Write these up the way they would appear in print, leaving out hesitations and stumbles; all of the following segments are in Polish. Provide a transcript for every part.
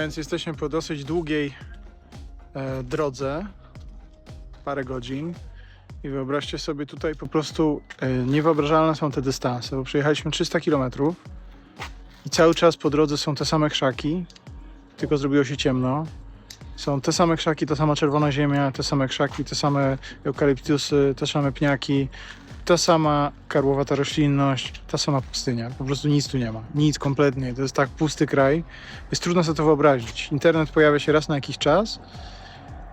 więc jesteśmy po dosyć długiej drodze, parę godzin. I wyobraźcie sobie, tutaj po prostu niewyobrażalne są te dystanse, bo przejechaliśmy 300 km i cały czas po drodze są te same krzaki, tylko zrobiło się ciemno. Są te same krzaki, ta sama czerwona ziemia, te same krzaki, te same eukaliptusy, te same pniaki, ta sama karłowata roślinność, ta sama pustynia. Po prostu nic tu nie ma. Nic kompletnie. To jest tak pusty kraj. Jest trudno sobie to wyobrazić. Internet pojawia się raz na jakiś czas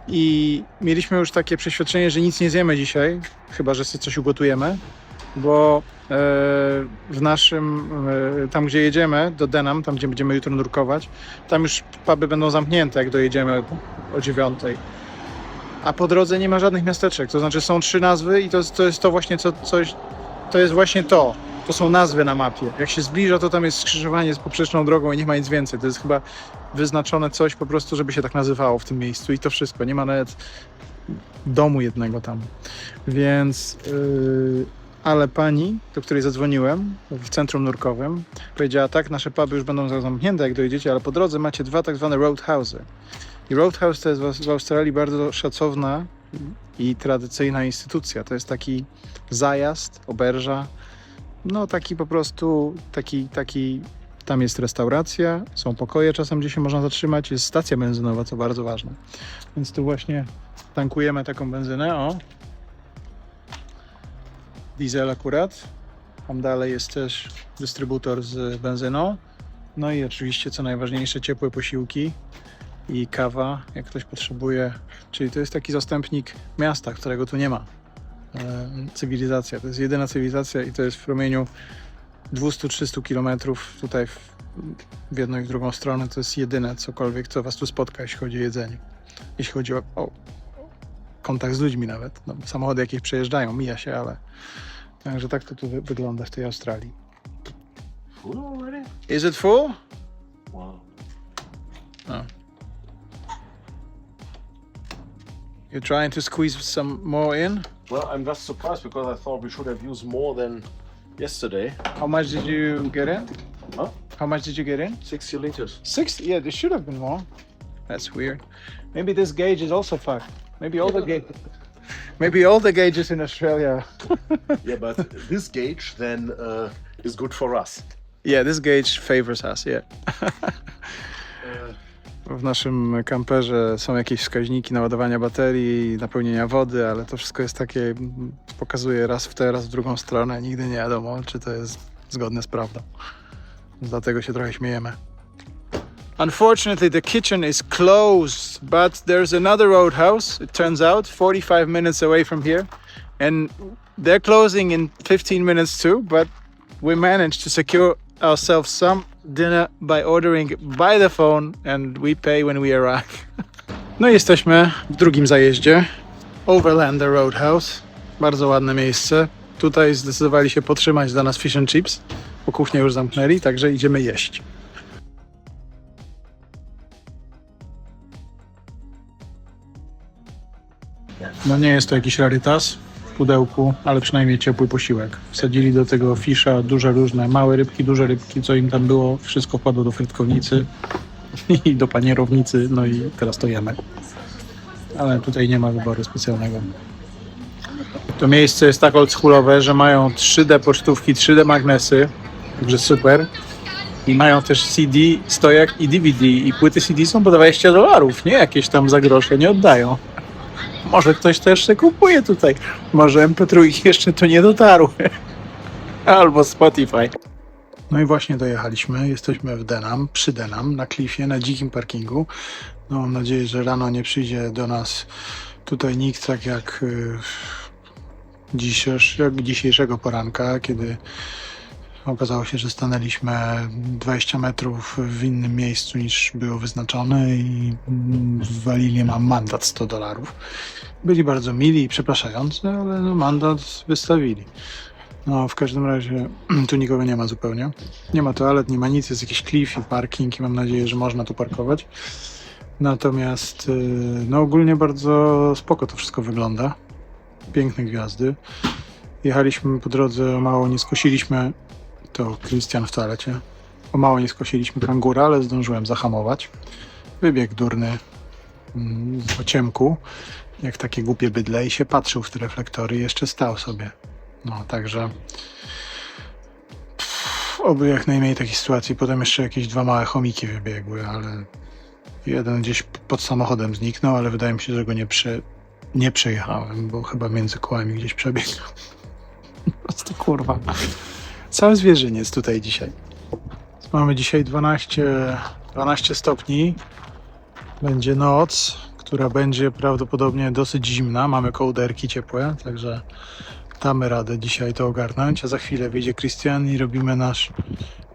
i mieliśmy już takie przeświadczenie, że nic nie zjemy dzisiaj, chyba że sobie coś ugotujemy, bo w naszym, tam gdzie jedziemy, do Denham, tam gdzie będziemy jutro nurkować, tam już puby będą zamknięte, jak dojedziemy o 9. A po drodze nie ma żadnych miasteczek, to znaczy są 3 nazwy i to jest to właśnie coś, to jest właśnie to. To są nazwy na mapie. Jak się zbliża, to tam jest skrzyżowanie z poprzeczną drogą i nie ma nic więcej. To jest chyba wyznaczone coś po prostu, żeby się tak nazywało w tym miejscu i to wszystko. Nie ma nawet domu jednego tam. Więc ale pani, do której zadzwoniłem w centrum nurkowym, powiedziała tak, nasze puby już będą zamknięte, jak dojedziecie, ale po drodze macie 2 tak zwane roadhouse'y. I roadhouse to jest w Australii bardzo szacowna i tradycyjna instytucja. To jest taki zajazd, oberża, no taki po prostu, taki tam jest restauracja, są pokoje czasem, gdzie się można zatrzymać, jest stacja benzynowa, co bardzo ważne. Więc tu właśnie tankujemy taką benzynę, o. Diesel akurat. Tam dalej jest też dystrybutor z benzyną. No i oczywiście, co najważniejsze, ciepłe posiłki i kawa, jak ktoś potrzebuje. Czyli to jest taki zastępnik miasta, którego tu nie ma. Cywilizacja. To jest jedyna cywilizacja i to jest w promieniu 200-300 km tutaj w jedną i w drugą stronę. To jest jedyne cokolwiek, co was tu spotka, jeśli chodzi o jedzenie. Jeśli chodzi o kontakt z ludźmi nawet. No, samochody jakieś przejeżdżają, mija się, ale także tak to tu wygląda w tej Australii. Full already? Is it full? Wow. Oh. You're trying to squeeze some more in? Well, I'm just surprised because I thought we should have used more than yesterday. How much did you get in? Huh? How much did you get in? 60 liters. 60? Yeah, there should have been more. That's weird. Maybe this gauge is also fucked. Maybe all the gauges in Australia. Yeah, but this gauge then is good for us. Yeah, this gauge favors us, yeah. W naszym kamperze są jakieś wskaźniki naładowania baterii, napełnienia wody, ale to wszystko jest takie, pokazuje raz w tę, raz w drugą stronę. Nigdy nie wiadomo, czy to jest zgodne z prawdą. Dlatego się trochę śmiejemy. Unfortunately, the kitchen is closed, but there's another roadhouse, it turns out, 45 minutes away from here. And they're closing in 15 minutes too, but we managed to secure ourselves some dinner by ordering by the phone and we pay when we arrive. No i jesteśmy w drugim zajeździe. Overlander Roadhouse. Bardzo ładne miejsce. Tutaj zdecydowali się potrzymać dla nas fish and chips, bo kuchnię już zamknęli, także idziemy jeść. No nie jest to jakiś rarytas w pudełku, ale przynajmniej ciepły posiłek. Wsadzili do tego fisza duże różne, małe rybki, duże rybki, co im tam było. Wszystko wpadło do frytkownicy i do panierownicy, no i teraz to jemy. Ale tutaj nie ma wyboru specjalnego. To miejsce jest tak oldschoolowe, że mają 3D pocztówki, 3D magnesy, także super. I mają też CD, stojak i DVD. I płyty CD są po $20, nie jakieś tam za grosze, nie oddają. Może ktoś też się kupuje tutaj. Może MP3 jeszcze tu nie dotarły. Albo Spotify. No i właśnie dojechaliśmy. Jesteśmy w Denham, przy Denham, na klifie, na dzikim parkingu. No, mam nadzieję, że rano nie przyjdzie do nas tutaj nikt tak jak dzisiejszego poranka, kiedy okazało się, że stanęliśmy 20 metrów w innym miejscu niż było wyznaczone i walili nam mandat $100. Byli bardzo mili i przepraszający, ale no mandat wystawili. No w każdym razie tu nikogo nie ma zupełnie. Nie ma toalet, nie ma nic, jest jakiś klif i parking i mam nadzieję, że można tu parkować. Natomiast no ogólnie bardzo spoko to wszystko wygląda. Piękne gwiazdy. Jechaliśmy po drodze, o mało nie skosiliśmy, to Krystian w toalecie, o mało nie skosiliśmy kangura, ale zdążyłem zahamować. wybiegł durny po ciemku, jak takie głupie bydle i się patrzył w te reflektory i jeszcze stał sobie. No, także oby jak najmniej takich sytuacji. Potem jeszcze jakieś 2 małe chomiki wybiegły, ale jeden gdzieś pod samochodem zniknął, ale wydaje mi się, że go nie przejechałem, bo chyba między kołami gdzieś przebiegł. Po prostu kurwa. Cały zwierzyniec tutaj dzisiaj. Mamy dzisiaj 12 stopni. Będzie noc, która będzie prawdopodobnie dosyć zimna. Mamy kołderki ciepłe, także damy radę dzisiaj to ogarnąć. A za chwilę wyjdzie Christian i robimy nasz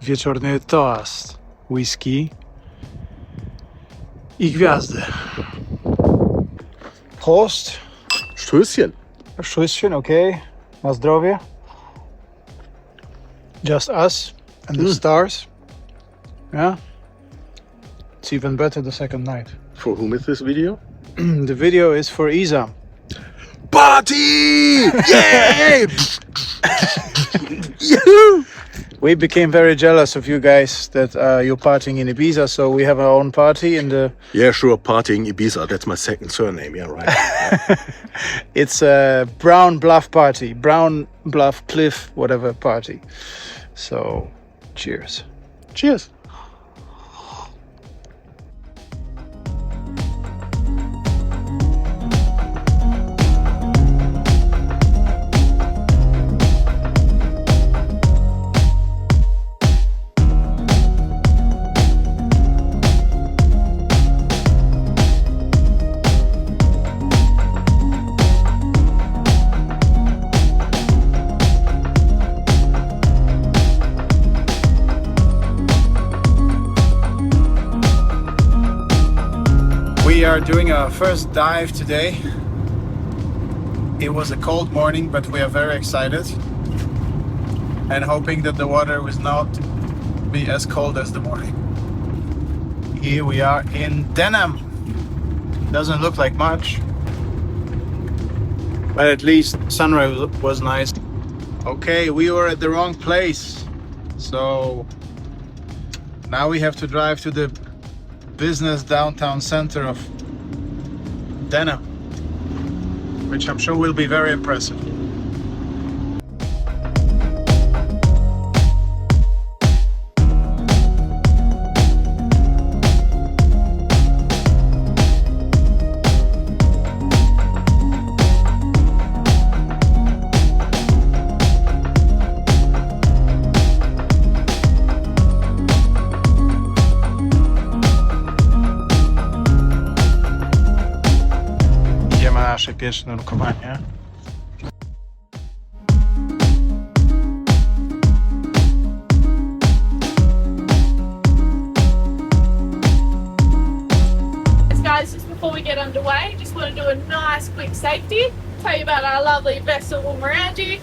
wieczorny toast. Whisky i gwiazdy. Prost. Stößchen. Stößchen, okay. Na zdrowie. Just us and the stars. Yeah. It's even better the second night. For whom is this video? The video is for Isa. Party! Yay! Yahoo! We became very jealous of you guys that you're partying in Ibiza, so we have our own party in the. Yeah, sure, partying Ibiza. That's my second surname. Yeah, right. It's a Brown Bluff party, Brown Bluff Cliff, whatever party. So, cheers. Cheers. We are doing our first dive today. It was a cold morning, but we are very excited and hoping that the water will not be as cold as the morning. Here we are in Denham. Doesn't look like much, but at least sunrise was nice. Okay, we were at the wrong place, so now we have to drive to the business downtown center of Denham, which I'm sure will be very impressive. Nasze pierwsze nurkowanie. Guys, just before we get underway, just want to do a nice quick safety, tell you about our lovely vessel Woomeraungy.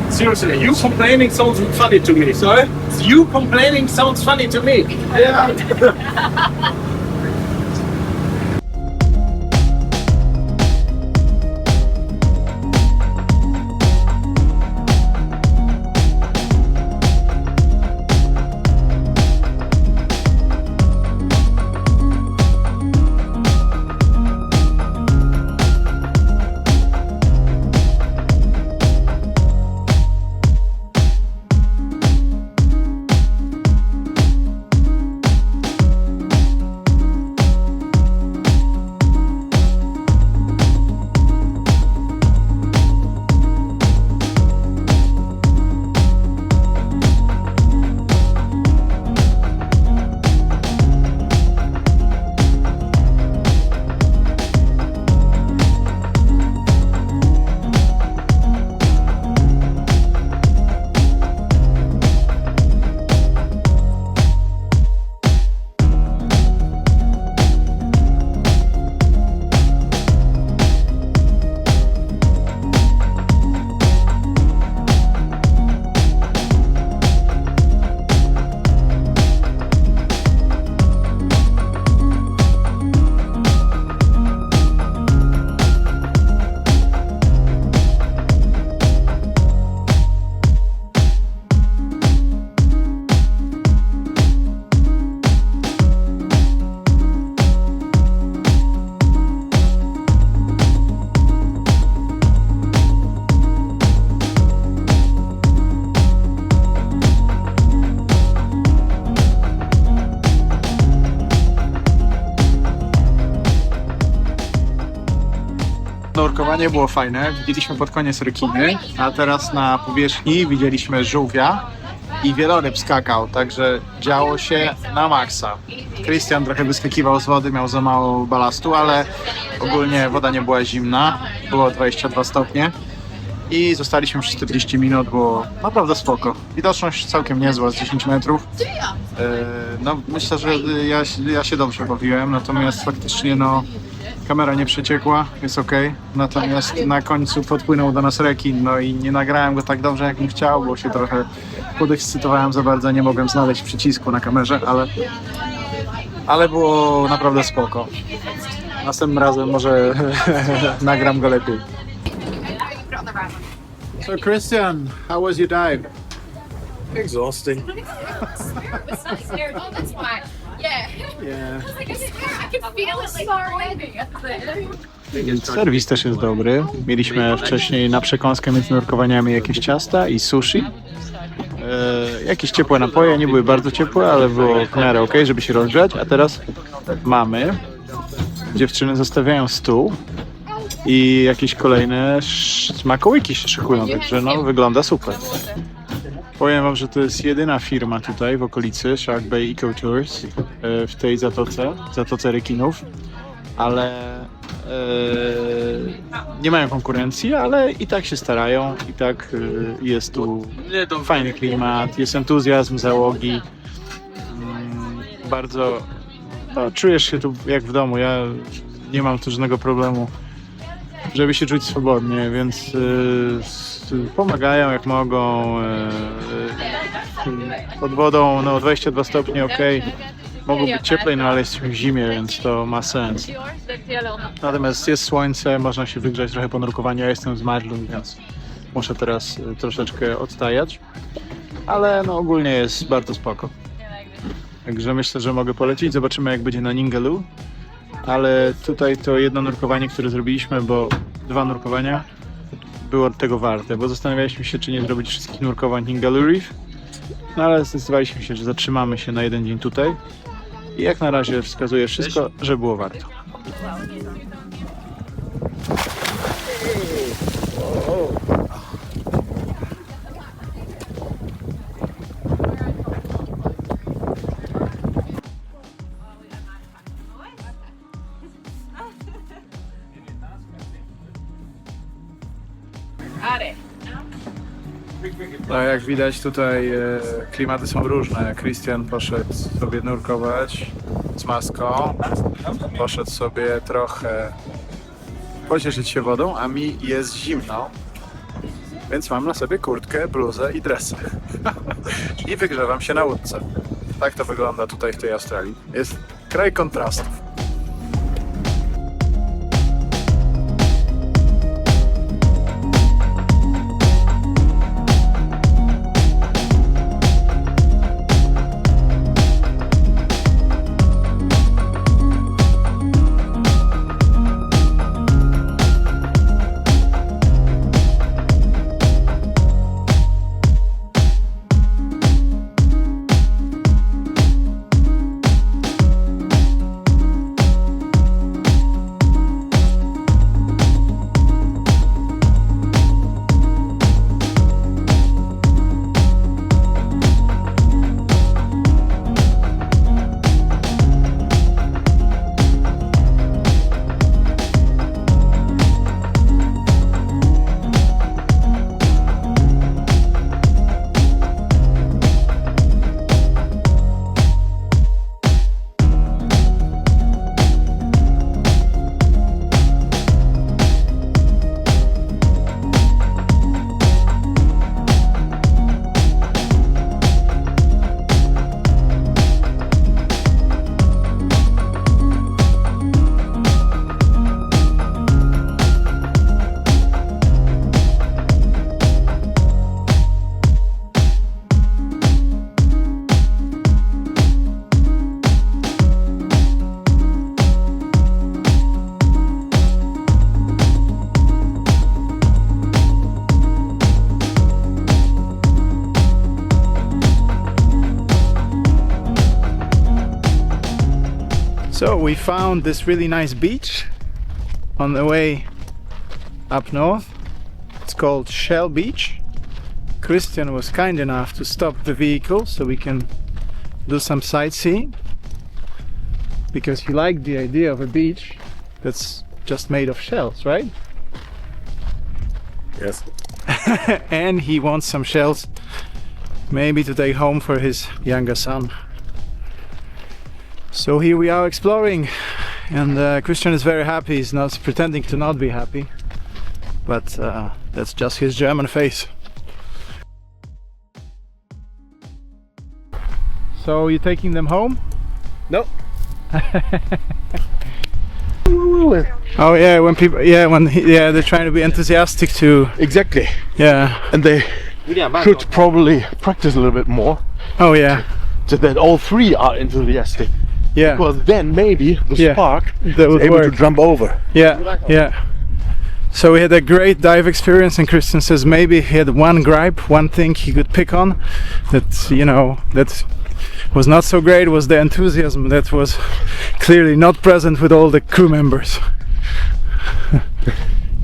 Seriously, you complaining sounds funny to me. Sorry? You complaining sounds funny to me. Yeah. Nurkowanie było fajne, widzieliśmy pod koniec rekiny, a teraz na powierzchni widzieliśmy żółwia i wieloryb skakał, także działo się na maksa. Christian trochę wyskakiwał z wody, miał za mało balastu, ale ogólnie woda nie była zimna, było 22 stopnie i zostaliśmy przez 40 minut, było naprawdę spoko. Widoczność całkiem niezła, z 10 metrów. No myślę, że ja się dobrze bawiłem, natomiast faktycznie no kamera nie przeciekła, jest ok. Natomiast na końcu podpłynął do nas rekin, no i nie nagrałem go tak dobrze, jak bym chciał, bo się trochę podekscytowałem za bardzo, nie mogłem znaleźć przycisku na kamerze, ale było naprawdę spoko. Następnym razem może nagram go lepiej. So Christian, how was your dive? Exhausting. It's not scary. Oh, that's why. Yeah. Yeah. I can feel it slowing up there. Serwis też jest dobry. Mieliśmy wcześniej na przekąskę między nurkowaniami jakieś ciasta i sushi. Jakieś ciepłe napoje, nie były bardzo ciepłe, ale było w miarę ok, żeby się rozgrzać. A teraz mamy. Dziewczyny zostawiają stół i jakieś kolejne smakołyki się szykują, także no wygląda super. Powiem wam, że to jest jedyna firma tutaj w okolicy Shark Bay Eco Tours w tej zatoce rekinów, ale nie mają konkurencji, ale i tak się starają, i tak jest tu fajny klimat, jest entuzjazm załogi, bardzo no, czujesz się tu jak w domu, ja nie mam tu żadnego problemu, żeby się czuć swobodnie, więc pomagają jak mogą, pod wodą no 22 stopnie ok, mogło być cieplej, no ale jesteśmy w zimie, więc to ma sens. Natomiast jest słońce, można się wygrzać trochę po nurkowaniu, ja jestem zmarzły, więc muszę teraz troszeczkę odtajać, ale no ogólnie jest bardzo spoko. Także myślę, że mogę polecić, zobaczymy jak będzie na Ningaloo, ale tutaj to jedno nurkowanie, które zrobiliśmy, bo 2 nurkowania, było tego warte, bo zastanawialiśmy się, czy nie zrobić wszystkich nurkowań Ningaloo Reef, no ale zdecydowaliśmy się, że zatrzymamy się na jeden dzień tutaj i jak na razie wskazuje wszystko, że było warto. No jak widać tutaj klimaty są różne. Christian poszedł sobie nurkować z maską, poszedł sobie trochę pocieszyć się wodą, a mi jest zimno, więc mam na sobie kurtkę, bluzę i dresy i wygrzewam się na łódce. Tak to wygląda tutaj w tej Australii. Jest kraj kontrastów. So we found this really nice beach on the way up north. It's called Shell Beach. Christian was kind enough to stop the vehicle so we can do some sightseeing, because he liked the idea of a beach that's just made of shells, right? Yes. And he wants some shells maybe to take home for his younger son. So here we are exploring, and Christian is very happy. He's not pretending to not be happy, but that's just his German face. So you taking them home? No. Oh yeah, when people, they're trying to be enthusiastic too. Exactly. Yeah. And they should probably practice a little bit more Oh yeah. so that all three are enthusiastic. Yeah. Because then maybe the Yeah. spark That is would able work. to jump over. Yeah. Yeah. So we had a great dive experience, and Christian says maybe he had one gripe, one thing he could pick on, that, you know, that was not so great, was the enthusiasm that was clearly not present with all the crew members.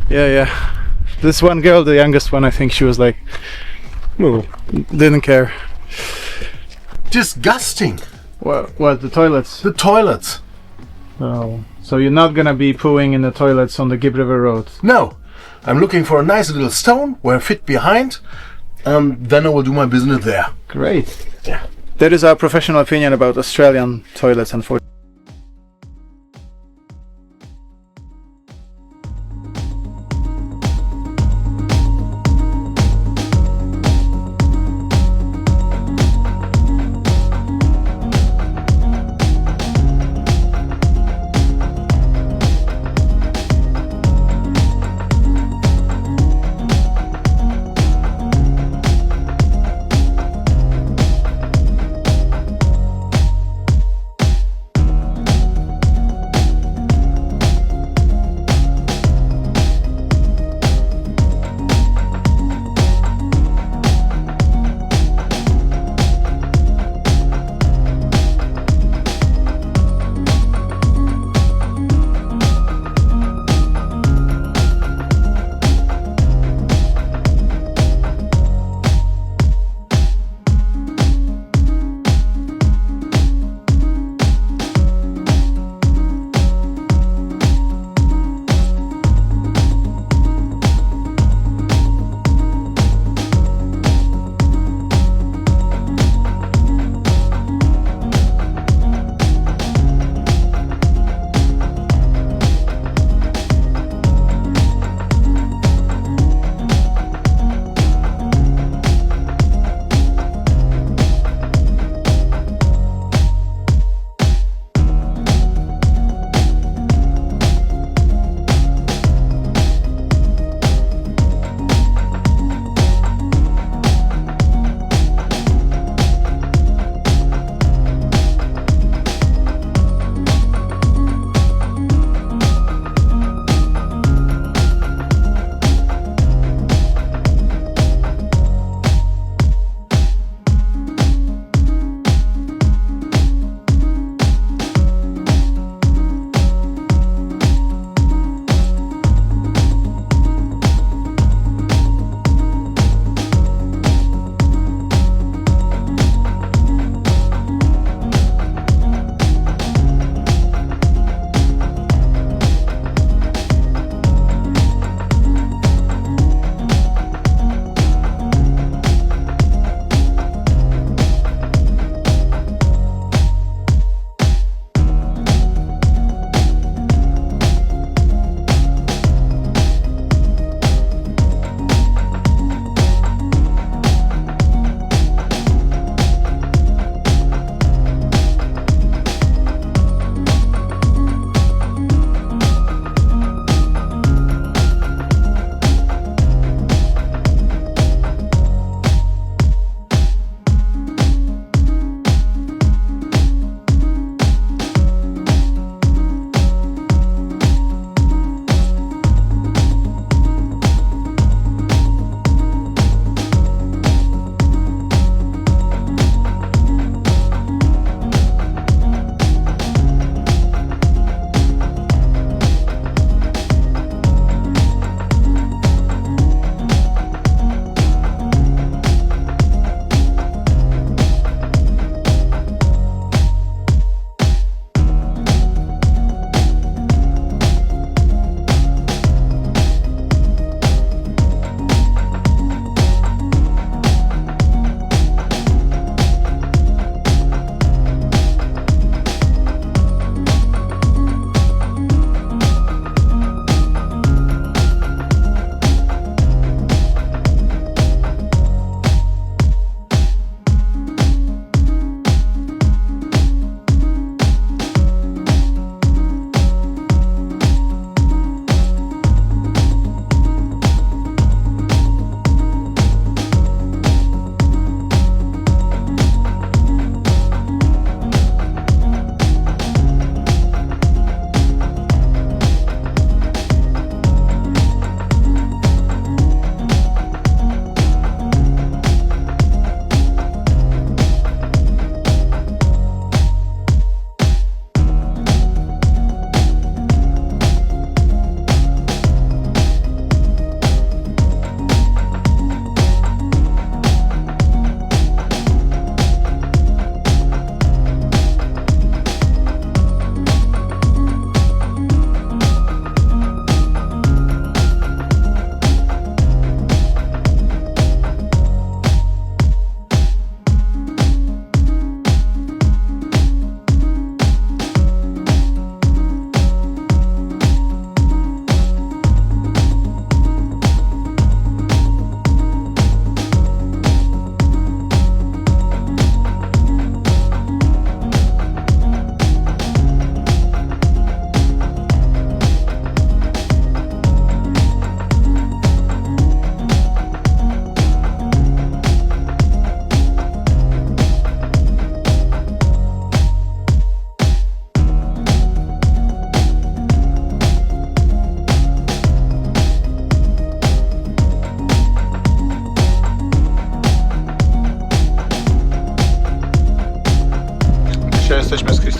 Yeah. This one girl, the youngest one, I think she was like, didn't care. Disgusting. What the toilets? The toilets. Oh, so you're not gonna be pooing in the toilets on the Gib River Road? No. I'm looking for a nice little stone where I fit behind, and then I will do my business there. Great. Yeah. That is our professional opinion about Australian toilets, unfortunately.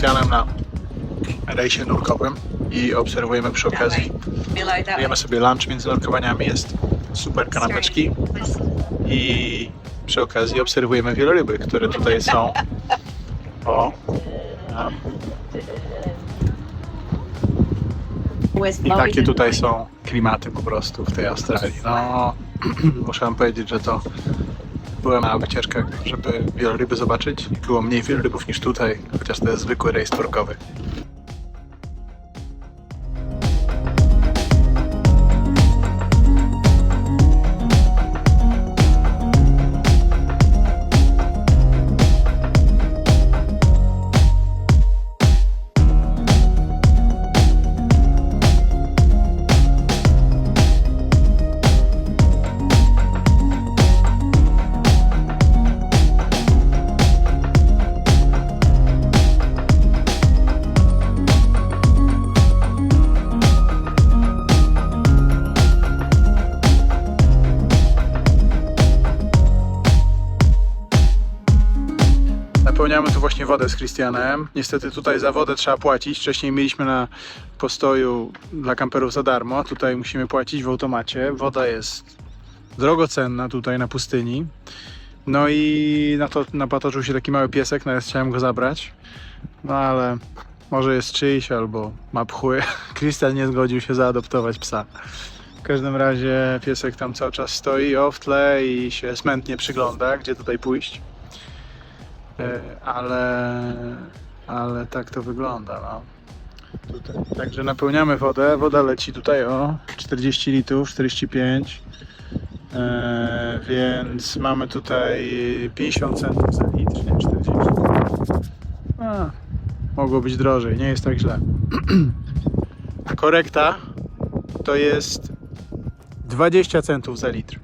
Krystianem na rejsie nurkowym i obserwujemy przy okazji. Jemy sobie lunch między nurkowaniami, jest super kanapeczki i przy okazji obserwujemy wieloryby, które tutaj są. O. I takie tutaj są klimaty po prostu w tej Australii. No, muszę wam powiedzieć, że to była mała wycieczka, żeby wieloryby zobaczyć. Było mniej wielorybów niż tutaj, chociaż to jest zwykły rejs nurkowy. Napełniamy tu właśnie wodę z Christianem. Niestety tutaj za wodę trzeba płacić. Wcześniej mieliśmy na postoju dla kamperów za darmo. Tutaj musimy płacić w automacie. Woda jest drogocenna tutaj na pustyni. No i napatoczył się taki mały piesek, nawet chciałem go zabrać. No ale może jest czyjś albo ma pchły. Christian nie zgodził się zaadoptować psa. W każdym razie piesek tam cały czas stoi w tle i się smętnie przygląda, gdzie tutaj pójść. Ale tak to wygląda, no. Tutaj. Także napełniamy wodę, woda leci tutaj o 40 litrów, 45, więc mamy tutaj 50 centów za litr, nie 40. Mogło być drożej, nie jest tak źle. A korekta to jest 20 centów za litr.